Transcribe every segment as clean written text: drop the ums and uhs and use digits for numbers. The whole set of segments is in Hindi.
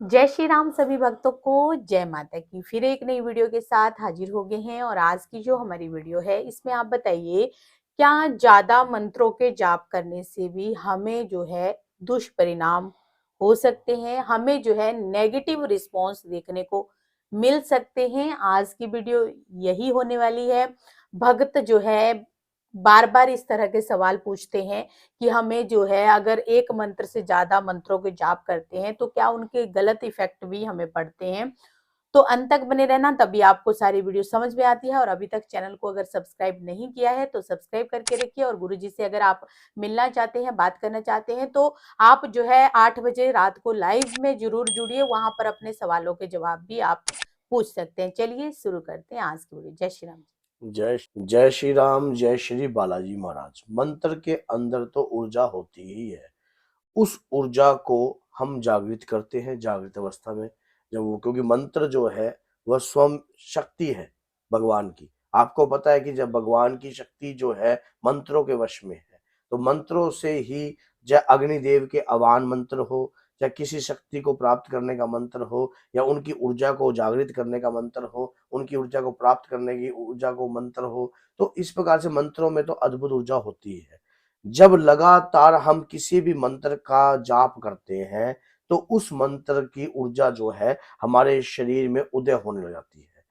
जय श्री राम सभी भक्तों को जय माता की। फिर एक नई वीडियो के साथ हाजिर हो गए हैं और आज की जो हमारी वीडियो है इसमें आप बताइए, क्या ज्यादा मंत्रों के जाप करने से भी हमें जो है दुष्परिणाम हो सकते हैं, हमें जो है नेगेटिव रिस्पॉन्स देखने को मिल सकते हैं। आज की वीडियो यही होने वाली है। भक्त जो है बार बार इस तरह के सवाल पूछते हैं कि हमें जो है अगर एक मंत्र से ज्यादा मंत्रों के जाप करते हैं तो क्या उनके गलत इफेक्ट भी हमें पड़ते हैं। तो अंत तक बने रहना, तभी आपको सारी वीडियो समझ में आती है। और अभी तक चैनल को अगर सब्सक्राइब नहीं किया है तो सब्सक्राइब करके रखिए। और गुरुजी से अगर आप मिलना चाहते हैं, बात करना चाहते हैं तो आप जो है 8 बजे रात को लाइव में जरूर जुड़िए। वहां पर अपने सवालों के जवाब भी आप पूछ सकते हैं। चलिए शुरू करते हैं आज की वीडियो। जय श्री राम। जय जय श्री राम, जय श्री बालाजी महाराज। मंत्र के अंदर तो ऊर्जा होती ही है। उस ऊर्जा को हम जागृत करते हैं जागृत अवस्था में, जब वो, क्योंकि मंत्र जो है वह स्वयं शक्ति है भगवान की। आपको पता है कि जब भगवान की शक्ति जो है मंत्रों के वश में है, तो मंत्रों से ही, चाहे अग्निदेव के आवाहन मंत्र हो, चाहे किसी शक्ति को प्राप्त करने का मंत्र हो, या उनकी ऊर्जा को जागृत करने का मंत्र हो, उनकी ऊर्जा को प्राप्त करने की ऊर्जा को मंत्र हो, तो इस प्रकार से मंत्रों में तो अद्भुत ऊर्जा होती है। जब लगातार हम किसी भी मंत्र का जाप करते हैं, तो उस मंत्र की ऊर्जा जो है हमारे शरीर में उदय होने लग जाती है।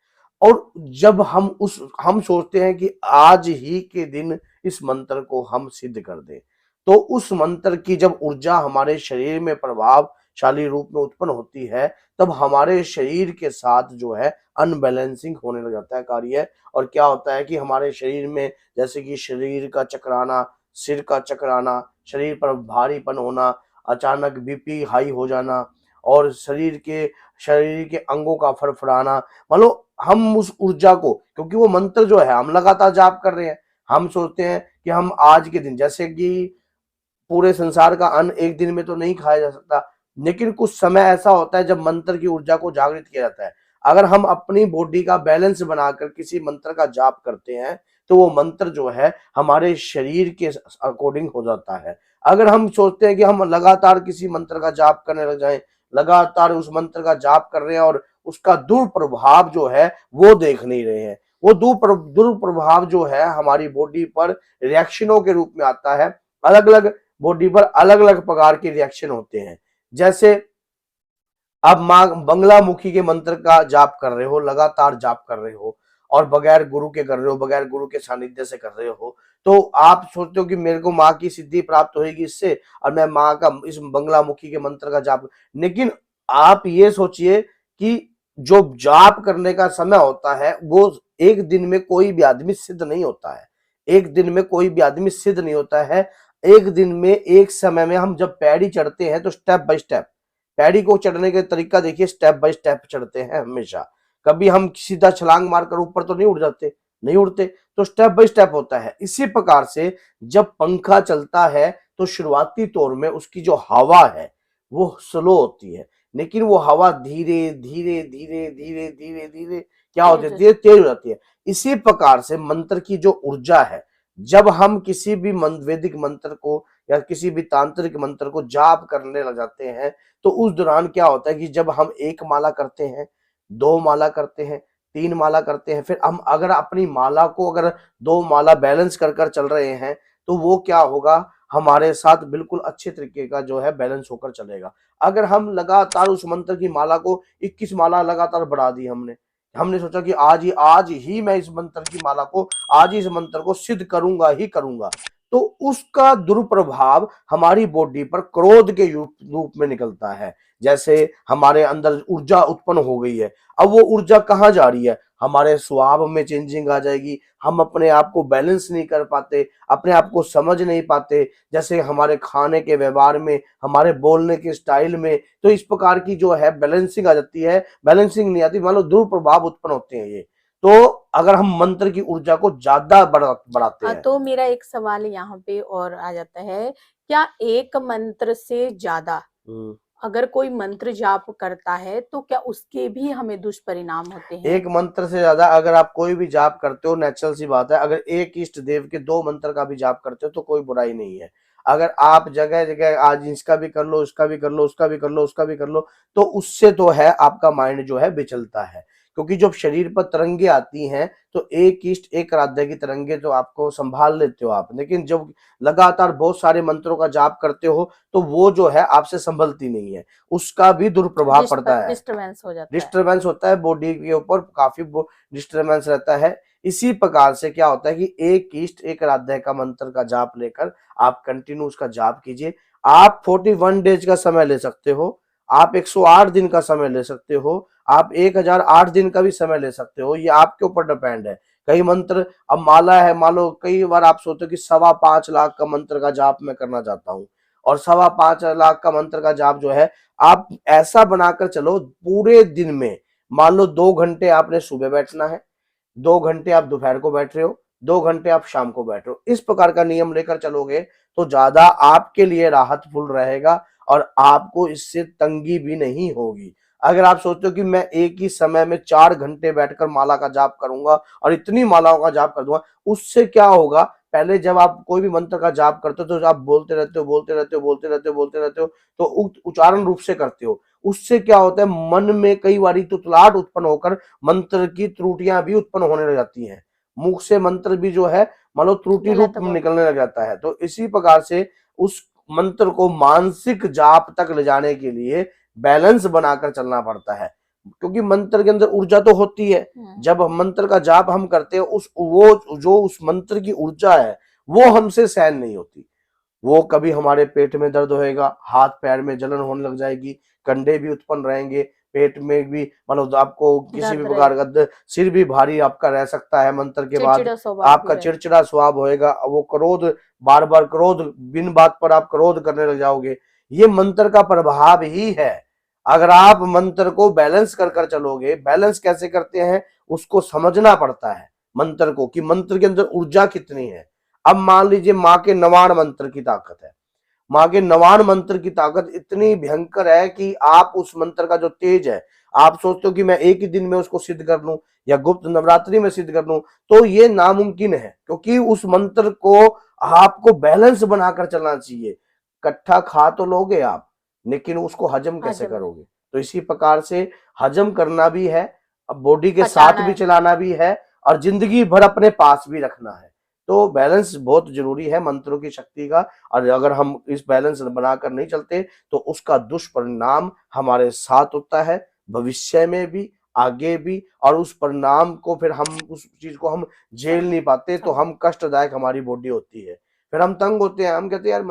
और जब हम सोचते हैं कि आज ही के दिन इस मंत्र को हम सिद्ध कर दें, तो उस मंत्र की जब ऊर्जा हमारे शरीर में प्रभावशाली रूप में उत्पन्न होती है, तब हमारे शरीर के साथ जो है अनबैलेंसिंग होने लग जाता है कार्य। और क्या होता है कि हमारे शरीर में, जैसे कि शरीर का चकराना, सिर का चकराना, शरीर पर भारीपन होना, अचानक बीपी हाई हो जाना, और शरीर के अंगों का फड़फड़ाना। मान लो हम उस ऊर्जा को, क्योंकि वो मंत्र जो है हम लगातार जाप कर रहे हैं, हम सोचते हैं कि हम आज के दिन, जैसे कि पूरे संसार का अन्न एक दिन में तो नहीं खाया जा सकता, लेकिन कुछ समय ऐसा होता है जब मंत्र की ऊर्जा को जागृत किया जाता है। अगर हम अपनी बॉडी का बैलेंस बनाकर किसी मंत्र का जाप करते हैं, तो वो मंत्र जो है हमारे शरीर के अकॉर्डिंग हो जाता है। अगर हम सोचते हैं कि हम लगातार किसी मंत्र का जाप करने लग जाएं, लगातार उस मंत्र का जाप कर रहे हैं और उसका दुष्प्रभाव जो है वो देख नहीं रहे हैं, वो दुष्प्रभाव जो है हमारी बॉडी पर रिएक्शनों के रूप में आता है। अलग अलग बॉडी पर अलग अलग प्रकार के रिएक्शन होते हैं। जैसे आप माँ बंगला मुखी के मंत्र का जाप कर रहे हो, लगातार जाप कर रहे हो, और बगैर गुरु के कर रहे हो, बगैर गुरु के सानिध्य से कर रहे हो, तो आप सोचते हो कि मेरे को माँ की सिद्धि प्राप्त होगी इससे, और मैं माँ का इस बंगला मुखी के मंत्र का जाप। लेकिन आप ये सोचिए कि जो जाप करने का समय होता है वो एक दिन में कोई भी आदमी सिद्ध नहीं होता है। एक दिन में कोई भी आदमी सिद्ध नहीं होता है। एक दिन में, एक समय में हम जब पैड़ी चढ़ते हैं तो स्टेप बाय स्टेप, पैड़ी को चढ़ने का तरीका देखिए, स्टेप बाय स्टेप चढ़ते हैं हमेशा। कभी हम सीधा छलांग मारकर ऊपर तो नहीं उड़ जाते, नहीं उड़ते, तो स्टेप बाय स्टेप होता है। इसी प्रकार से जब पंखा चलता है तो शुरुआती तौर में उसकी जो हवा है वो स्लो होती है, लेकिन वो हवा धीरे धीरे धीरे धीरे धीरे धीरे क्या हो तेज हो जाती है, तेज हो जाती है। इसी प्रकार से मंत्र की जो ऊर्जा है, जब हम किसी भी वैदिक मंत्र को या किसी भी तांत्रिक मंत्र को जाप करने लग जाते हैं, तो उस दौरान क्या होता है कि जब हम एक माला करते हैं, दो माला करते हैं, तीन माला करते हैं, फिर हम अगर अपनी माला को, अगर दो माला बैलेंस कर कर चल रहे हैं, तो वो क्या होगा, हमारे साथ बिल्कुल अच्छे तरीके का जो है बैलेंस होकर चलेगा। अगर हम लगातार उस मंत्र की माला को 21 माला लगातार बढ़ा दी हमने, हमने सोचा कि आज ही मैं इस मंत्र की माला को, आज ही इस मंत्र को सिद्ध करूंगा ही करूंगा, तो उसका दुष्प्रभाव हमारी बॉडी पर क्रोध के रूप में निकलता है। जैसे हमारे अंदर ऊर्जा उत्पन्न हो गई है, अब वो ऊर्जा कहाँ जा रही है, हमारे स्वभाव में चेंजिंग आ जाएगी, हम अपने आप को बैलेंस नहीं कर पाते, अपने आप को समझ नहीं पाते, जैसे हमारे खाने के व्यवहार में, हमारे बोलने के स्टाइल में, तो इस प्रकार की जो है बैलेंसिंग आ जाती है। बैलेंसिंग नहीं आती, मान लो दुष्प्रभाव उत्पन्न होते हैं ये। तो अगर हम मंत्र की ऊर्जा को ज्यादा बढ़ाते हैं। तो मेरा एक सवाल यहाँ पे और आ जाता है, क्या एक मंत्र से ज्यादा अगर कोई मंत्र जाप करता है तो क्या उसके भी हमें दुष्परिणाम होते हैं। एक मंत्र से ज्यादा अगर आप कोई भी जाप करते हो, नेचुरल सी बात है, अगर एक इष्ट देव के दो मंत्र का भी जाप करते हो तो कोई बुराई नहीं है। अगर आप जगह जगह आज इसका भी कर लो, उसका भी कर लो, उसका भी कर लो, उसका भी कर लो, तो उससे तो है आपका माइंड जो है विचलता है। क्योंकि जब शरीर पर तरंगे आती हैं तो एक इष्ट एक आराध्य की तरंगे तो आपको संभाल लेते हो आप, लेकिन जब लगातार बहुत सारे मंत्रों का जाप करते हो तो वो जो है आपसे संभलती नहीं है, उसका भी दुष्प्रभाव पड़ता है, डिस्टरबेंस हो जाता है। डिस्टरबेंस होता है, बॉडी के ऊपर काफी डिस्टरबेंस रहता है। इसी प्रकार से क्या होता है कि एक इष्ट एक आराध्य का मंत्र का जाप लेकर आप कंटिन्यू उसका जाप कीजिए। आप 41 डेज का समय ले सकते हो, आप 108 दिन का समय ले सकते हो, आप 1008 दिन का भी समय ले सकते हो, ये आपके ऊपर डिपेंड है। कई मंत्र, अब माला है, मान लो कई बार आप सोचते हो कि 5.25 लाख का मंत्र का जाप मैं करना चाहता हूँ, और 5.25 लाख का मंत्र का जाप जो है आप ऐसा बनाकर चलो पूरे दिन में, मान लो 2 घंटे आपने सुबह बैठना है, 2 घंटे आप दोपहर को बैठ रहे हो, 2 घंटे आप शाम को बैठ रहे हो, इस प्रकार का नियम लेकर चलोगे तो ज्यादा आपके लिए राहतफुल रहेगा और आपको इससे तंगी भी नहीं होगी। अगर आप सोचते हो कि मैं एक ही समय में 4 घंटे बैठकर माला का जाप करूंगा और इतनी मालाओं का जाप कर दूंगा, उससे क्या होगा, पहले जब आप कोई भी मंत्र का जाप करते हो तो आप बोलते रहते हो, बोलते रहते हो, बोलते रहते हो, बोलते रहते हो, तो उच्चारण रूप से करते हो, उससे क्या होता है मन में कई बारी तुतलाहट उत्पन्न होकर मंत्र की त्रुटियां भी उत्पन्न होने लग जाती हैं, मुख से मंत्र भी जो है मान लो त्रुटि रूप निकलने लग जाता है। तो इसी प्रकार से उस मंत्र को मानसिक जाप तक ले जाने के लिए बैलेंस बनाकर चलना पड़ता है, क्योंकि मंत्र के अंदर ऊर्जा तो होती है। जब मंत्र का जाप हम करते हैं उस वो जो उस मंत्र की ऊर्जा है वो हमसे सहन नहीं होती, वो कभी हमारे पेट में दर्द होएगा, हाथ पैर में जलन होने लग जाएगी, कंधे भी उत्पन्न रहेंगे, पेट में भी मतलब आपको किसी भी प्रकार का सिर भी भारी आपका रह सकता है मंत्र के बाद, आपका चिड़चिड़ा स्वभाव होएगा, वो क्रोध बार बार क्रोध बिन बात पर आप क्रोध करने लग जाओगे, ये मंत्र का प्रभाव ही है। अगर आप मंत्र को बैलेंस कर चलोगे, बैलेंस कैसे करते हैं उसको समझना पड़ता है मंत्र को, कि मंत्र के अंदर ऊर्जा कितनी है। अब मान लीजिए माँ के नवाण मंत्र की ताकत है, माँ के नवाण मंत्र की ताकत इतनी भयंकर है कि आप उस मंत्र का जो तेज है, आप सोचते हो कि मैं एक ही दिन में उसको सिद्ध कर लूं या गुप्त नवरात्रि में सिद्ध कर लूं, तो ये नामुमकिन है, क्योंकि उस मंत्र को आपको बैलेंस बनाकर चलना चाहिए। कट्ठा खा तो लोगे आप, लेकिन उसको हजम कैसे करोगे? तो इसी प्रकार से हजम करना भी है, अब बॉडी के साथ भी चलाना भी है और जिंदगी भर अपने पास भी रखना है। तो बैलेंस बहुत जरूरी है मंत्रों की शक्ति का, और अगर हम इस बैलेंस बनाकर नहीं चलते तो उसका दुष्परिणाम हमारे साथ होता है, भविष्य में भी, आगे भी, और उस परिणाम को फिर हम उस चीज को हम झेल नहीं पाते, तो हम कष्टदायक हमारी बॉडी होती है, फिर हम तंग होते हैं, हम कहते हैं यार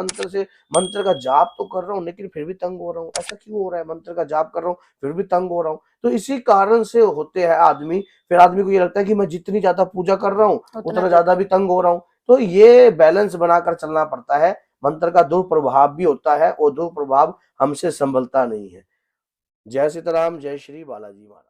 मंत्र का जाप तो कर रहा हूँ लेकिन फिर भी तंग हो रहा हूँ, ऐसा क्यों हो रहा है, मंत्र का जाप कर रहा हूँ फिर भी तंग हो रहा हूँ। तो इसी कारण से होते हैं आदमी, फिर आदमी को ये लगता है कि मैं जितनी ज्यादा पूजा कर रहा हूँ उतना ज्यादा भी तंग हो रहा हूँ। तो ये बैलेंस बनाकर चलना पड़ता है, मंत्र का दुष्प्रभाव भी होता है और दुष्प्रभाव हमसे संभलता नहीं है। जय सीताराम, जय श्री बालाजी महाराज।